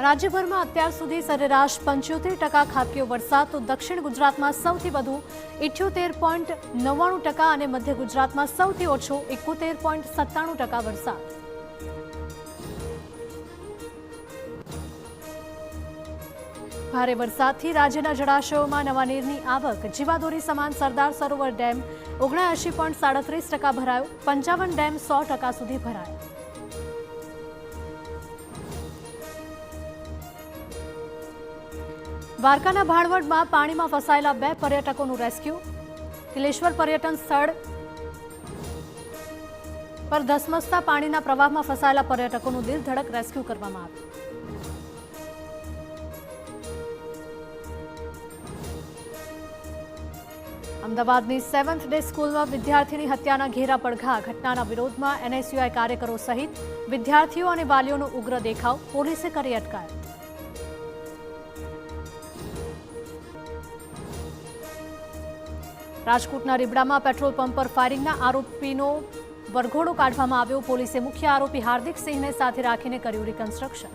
राज्यभर में अत्यार सुधी सरेराश 75% खाबक्यो वरसाद तो दक्षिण गुजरात में सौथी वधु 78.99% और मध्य गुजरात में सौथी ओछो 71.97% वरसाद। भारे वरसादथी राज्यना जलाशयों नवा नीरनी आवक। जीवादोरी समान सरदार सरोवर डेम 79.37% भरायो। 55 डेम 100% सुधी भराया। द्वारकाना भाणवड में पानी में फसायेला 2 पर्यटकों रेस्क्यू। तिलेश्वर पर्यटन स्थल पर धसमसता पानीना प्रवाह में फसायेला पर्यटकों दिल धड़क रेस्क्यू करवामां आव्युं। अमदावादनी 7th डे स्कूल में विद्यार्थीनी हत्याना घेरा પડઘા। घटनाना विरोध में एनएसयूआई कार्यकरो सहित विद्यार्थीओ और वालीओनो उग्र देखाव। पोलीसे करी अटकायत। राजकोटना રીબડા में पेट्रोल पंप पर फायरिंगना आरोपीनो वरघोड़ो काढवामां આવ્યો। पोलीसे मुख्य आरोपी हार्दिक सिंह ने साथे राखीने कर्युं रिकन्स्ट्रक्शन।